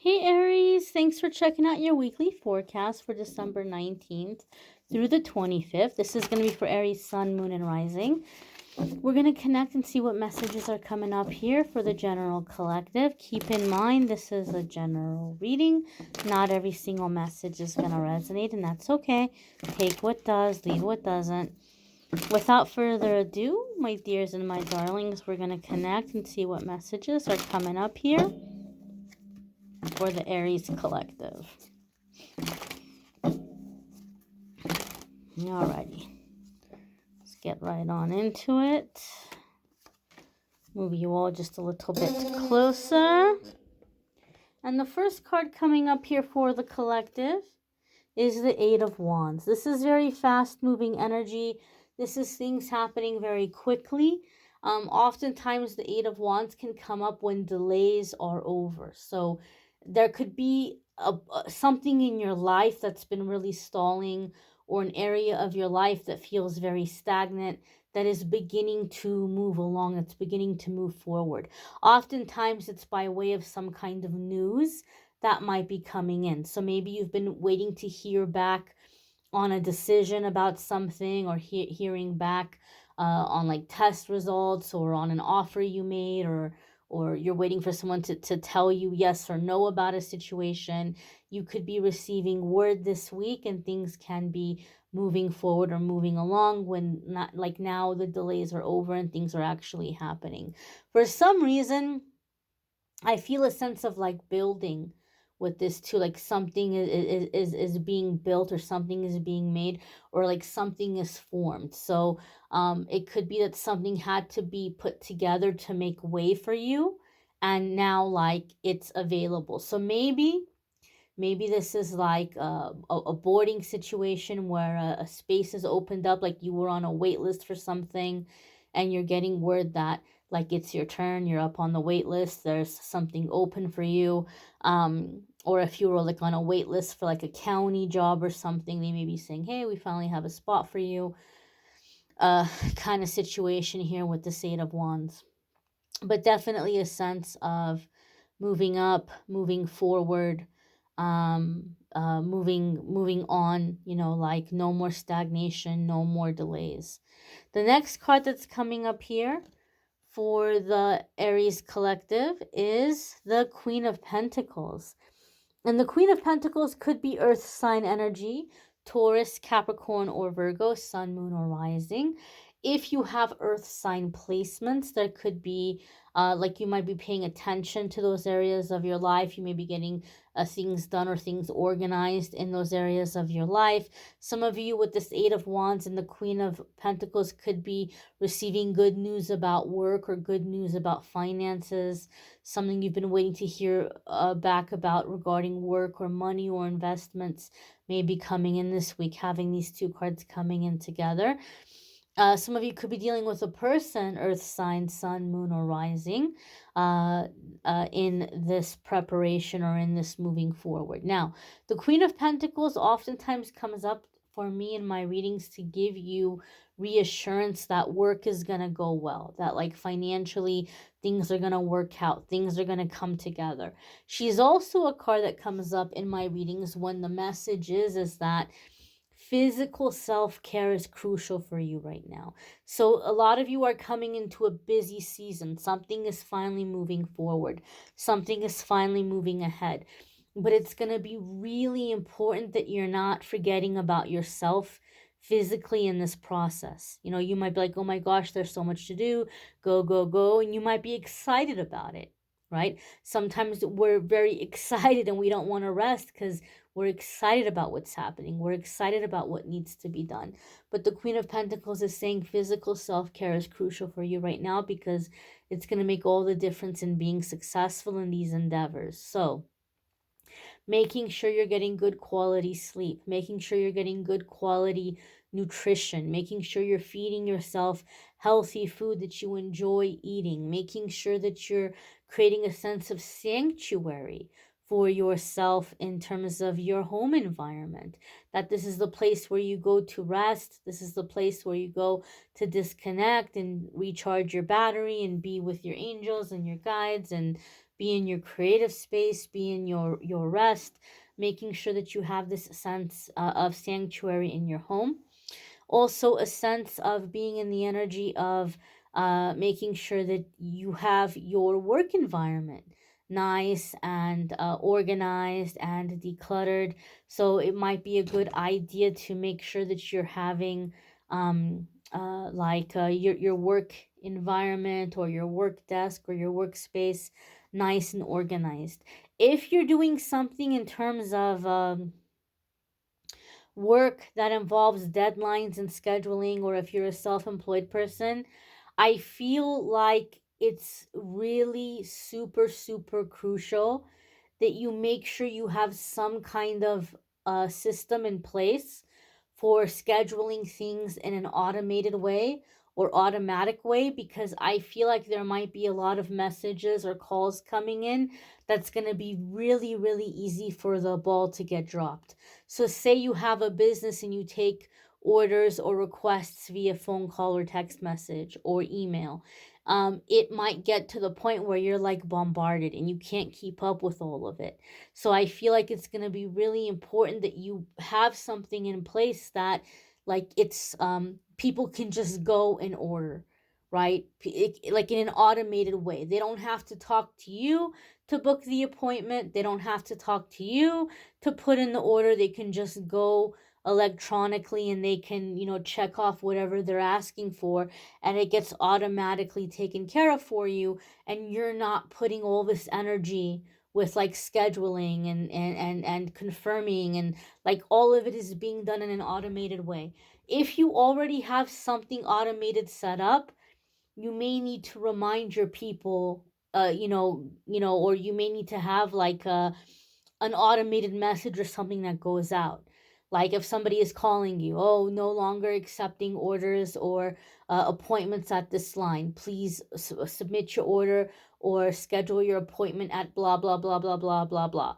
Hey Aries, thanks for checking out your weekly forecast for December 19th through the 25th. This is going to be for Aries, Sun, Moon, and Rising. We're going to connect and see what messages are coming up here for the general collective. Keep in mind, this is a general reading. Not every single message is going to resonate, and that's okay. Take what does, leave what doesn't. Without further ado, my dears and my darlings, we're going to connect and see what messages are coming up here for the Aries collective. Alrighty, let's get right on into it. Move you all just a little bit closer. And the first card coming up here for the collective is the Eight of Wands. This is very fast-moving energy. This is things happening very quickly. Oftentimes, the Eight of Wands can come up when delays are over. So there could be something in your life that's been really stalling, or an area of your life that feels very stagnant, that is beginning to move along, that's beginning to move forward. Oftentimes, it's by way of some kind of news that might be coming in. So maybe you've been waiting to hear back on a decision about something, or hearing back on like test results, or on an offer you made, or you're waiting for someone to tell you yes or no about a situation. You could be receiving word this week, and things can be moving forward or moving along when not like now the delays are over and things are actually happening. For some reason, I feel a sense of like building with this too, like something is being built, or something is being made, or like something is formed. So it could be that something had to be put together to make way for you, and now like it's available. So maybe this is like a boarding situation where a space is opened up, like you were on a wait list for something, and you're getting word that like it's your turn, you're up on the wait list, there's something open for you. Or if you were like on a wait list for like a county job or something, they may be saying, hey, we finally have a spot for you. Kind of situation here with the Eight of Wands. But definitely a sense of moving up, moving forward, moving on, like no more stagnation, no more delays. The next card that's coming up here for the Aries collective is the Queen of Pentacles. And the Queen of Pentacles could be earth sign energy, Taurus, Capricorn, or Virgo, sun, moon, or rising. If you have earth sign placements, there could be like you might be paying attention to those areas of your life. You may be getting things done or things organized in those areas of your life. Some of you with this Eight of Wands and the Queen of Pentacles could be receiving good news about work, or good news about finances, something you've been waiting to hear back about regarding work or money or investments may be coming in this week, having these two cards coming in together. Some of you could be dealing with a person, earth sign, sun, moon, or rising, in this preparation or in this moving forward. Now, the Queen of Pentacles oftentimes comes up for me in my readings to give you reassurance that work is going to go well, that like financially things are going to work out, things are going to come together. She's also a card that comes up in my readings when the message is that physical self-care is crucial for you right now. So a lot of you are coming into a busy season. Something is finally moving forward. Something is finally moving ahead. But it's going to be really important that you're not forgetting about yourself physically in this process. You might be like, oh my gosh, there's so much to do. Go, go, go. And you might be excited about it, right? Sometimes we're very excited and we don't want to rest because we're excited about what's happening. We're excited about what needs to be done. But the Queen of Pentacles is saying physical self-care is crucial for you right now, because it's going to make all the difference in being successful in these endeavors. So making sure you're getting good quality sleep, making sure you're getting good quality nutrition, making sure you're feeding yourself healthy food that you enjoy eating, making sure that you're creating a sense of sanctuary for yourself in terms of your home environment, that this is the place where you go to rest, this is the place where you go to disconnect and recharge your battery and be with your angels and your guides and be in your creative space, be in your rest, making sure that you have this sense of sanctuary in your home. Also, a sense of being in the energy of making sure that you have your work environment nice and organized and decluttered. So it might be a good idea to make sure that you're having your work environment or your work desk or your workspace nice and organized. If you're doing something in terms of work that involves deadlines and scheduling, or if you're a self employed person, I feel like it's really super, super crucial that you make sure you have some kind of system in place for scheduling things in an automated way or automatic way, because I feel like there might be a lot of messages or calls coming in that's going to be really, really easy for the ball to get dropped. So, say you have a business and you take orders or requests via phone call or text message or email. It might get to the point where you're like bombarded and you can't keep up with all of it. So I feel like it's going to be really important that you have something in place that like it's people can just go and order, right? Like in an automated way. They don't have to talk to you to book the appointment. They don't have to talk to you to put in the order. They can just go electronically and they can, check off whatever they're asking for, and it gets automatically taken care of for you, and you're not putting all this energy with like scheduling and confirming, and like all of it is being done in an automated way. If you already have something automated set up, you may need to remind your people, or you may need to have like an automated message or something that goes out. Like if somebody is calling you, oh, no longer accepting orders or appointments at this line. Please submit your order or schedule your appointment at blah, blah, blah, blah, blah, blah, blah.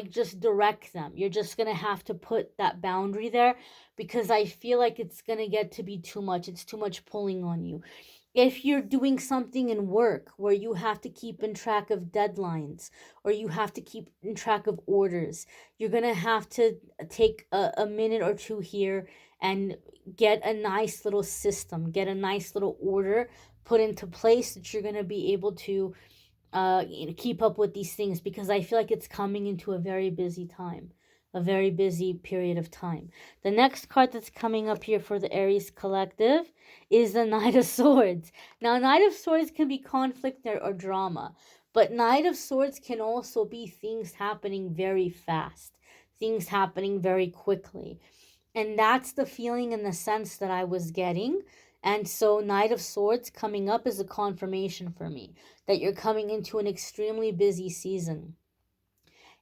Just direct them. You're just going to have to put that boundary there, because I feel like it's going to get to be too much. It's too much pulling on you. If you're doing something in work where you have to keep in track of deadlines or you have to keep in track of orders, you're going to have to take a minute or two here and get a nice little system, get a nice little order put into place that you're going to be able to keep up with these things, because I feel like it's coming into a very busy time, a very busy period of time. The next card that's coming up here for the Aries collective is the Knight of Swords. Now, Knight of Swords can be conflict or drama, but Knight of Swords can also be things happening very fast, things happening very quickly. And that's the feeling and the sense that I was getting. And so Knight of Swords coming up is a confirmation for me that you're coming into an extremely busy season.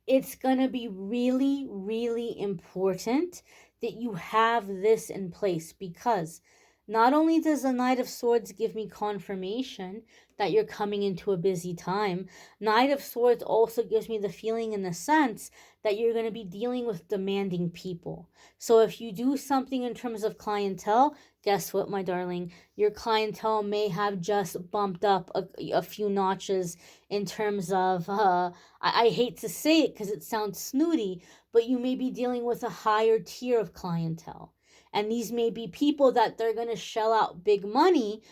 It's going to be really, really important that you have this in place, because not only does the Knight of Swords give me confirmation that you're coming into a busy time, Knight of Swords also gives me the feeling and the sense that you're going to be dealing with demanding people. So if you do something in terms of clientele, guess what, my darling? Your clientele may have just bumped up a few notches in terms of, I hate to say it because it sounds snooty, but you may be dealing with a higher tier of clientele. And these may be people that they're going to shell out big money,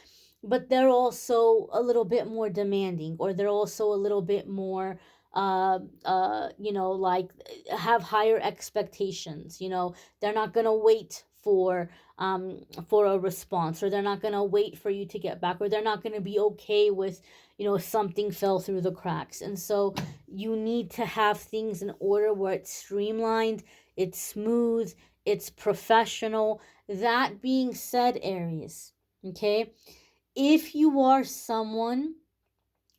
but they're also a little bit more demanding, or they're also a little bit more, like have higher expectations. They're not going to wait for a response, or they're not going to wait for you to get back, or they're not going to be okay with, something fell through the cracks. And so you need to have things in order where it's streamlined, it's smooth, it's professional. That being said, Aries, okay, if you are someone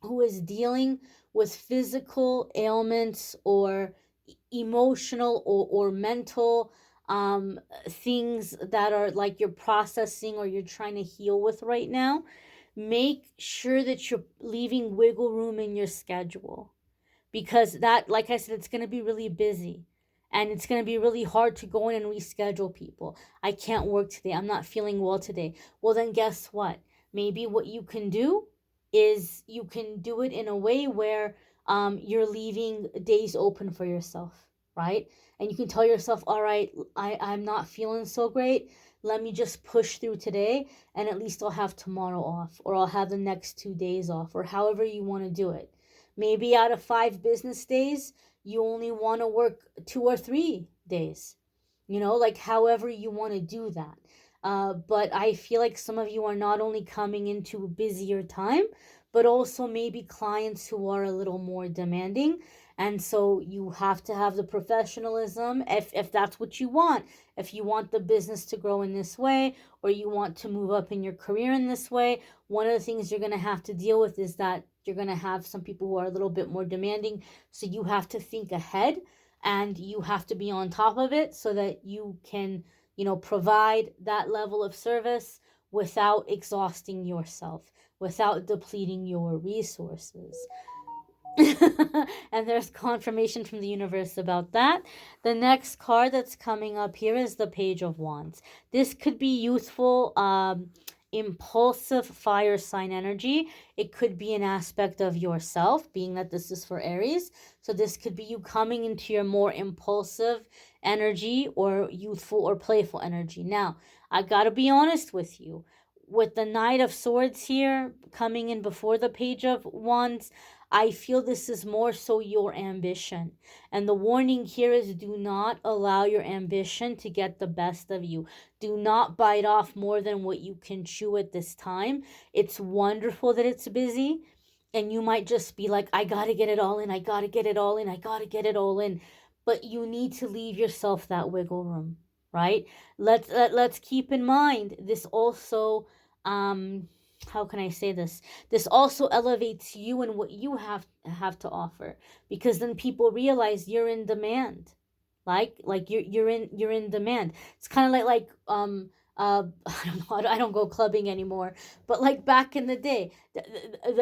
who is dealing with physical ailments or emotional or mental things that are like you're processing or you're trying to heal with right now, make sure that you're leaving wiggle room in your schedule, because that, like I said, it's going to be really busy, and it's going to be really hard to go in and reschedule people. I can't work today. I'm not feeling well today. Well, then guess what? Maybe what you can do is you can do it in a way where you're leaving days open for yourself, right? And you can tell yourself, all right, I'm not feeling so great. Let me just push through today, and at least I'll have tomorrow off, or I'll have the next 2 days off, or however you want to do it. Maybe out of 5 business days, you only want to work 2 or 3 days, like however you want to do that. But I feel like some of you are not only coming into a busier time, but also maybe clients who are a little more demanding. And so you have to have the professionalism if that's what you want. If you want the business to grow in this way, or you want to move up in your career in this way, one of the things you're going to have to deal with is that you're going to have some people who are a little bit more demanding. So you have to think ahead, and you have to be on top of it so that you can, provide that level of service without exhausting yourself, without depleting your resources. And there's confirmation from the universe about that. The next card that's coming up here is the Page of Wands. This could be youthful, impulsive fire sign energy. It could be an aspect of yourself, being that this is for Aries. So this could be you coming into your more impulsive energy, or youthful or playful energy. Now, I gotta be honest with you. With the Knight of Swords here coming in before the Page of Wands, I feel this is more so your ambition. And the warning here is, do not allow your ambition to get the best of you. Do not bite off more than what you can chew at this time. It's wonderful that it's busy, and you might just be like, I gotta get it all in, I gotta get it all in, I gotta get it all in. But you need to leave yourself that wiggle room, right? Let's keep in mind, this also, how can I say this? This also elevates you and what you have to offer, because then people realize you're in demand. Like you're in demand. It's kind of like I don't go clubbing anymore, but like back in the day,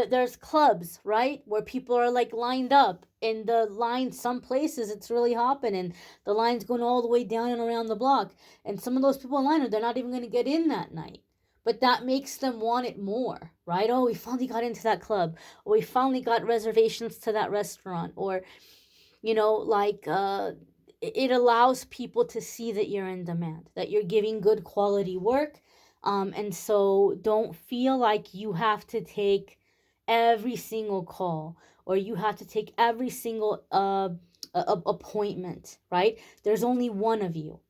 there's clubs, right, where people are like lined up in the line. Some places it's really hopping, and the line's going all the way down and around the block, and some of those people in line, they're not even going to get in that night. But that makes them want it more, right? Oh, we finally got into that club, or we finally got reservations to that restaurant, or, it allows people to see that you're in demand, that you're giving good quality work. And so don't feel like you have to take every single call, or you have to take every single appointment, right? There's only one of you.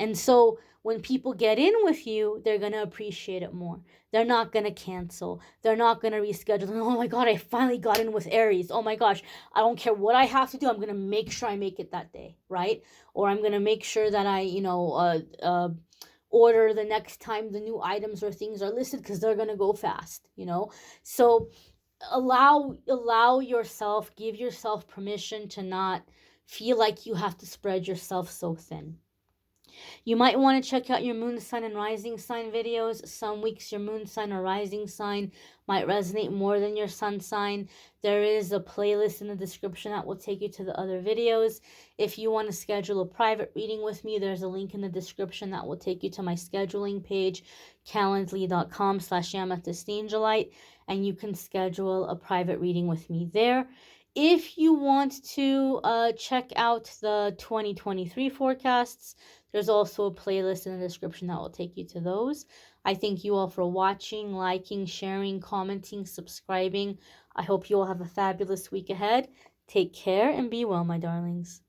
And so when people get in with you, they're going to appreciate it more. They're not going to cancel. They're not going to reschedule. Oh my God, I finally got in with Aries. Oh my gosh, I don't care what I have to do. I'm going to make sure I make it that day, right? Or I'm going to make sure that I, order the next time the new items or things are listed, because they're going to go fast, So allow yourself, give yourself permission to not feel like you have to spread yourself so thin. You might want to check out your moon sign and rising sign videos. Some weeks your moon sign or rising sign might resonate more than your sun sign. There is a playlist in the description that will take you to the other videos. If you want to schedule a private reading with me, there's a link in the description that will take you to my scheduling page, calendly.com/amethystangelite, and you can schedule a private reading with me there. If you want to check out the 2023 forecasts, there's also a playlist in the description that will take you to those. I thank you all for watching, liking, sharing, commenting, subscribing. I hope you all have a fabulous week ahead. Take care and be well, my darlings.